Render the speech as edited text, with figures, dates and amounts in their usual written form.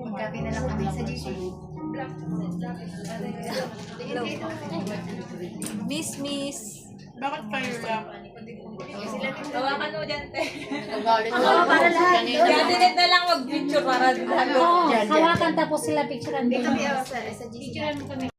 Magkape na lang kami sa GC. Miss. Bakit kayo lang? Tawakan mo dyan, te. Para lahat. Gatinet na lang mag-picture para lahat. Hawakan tapos sila picturean. Dito kami sa GC.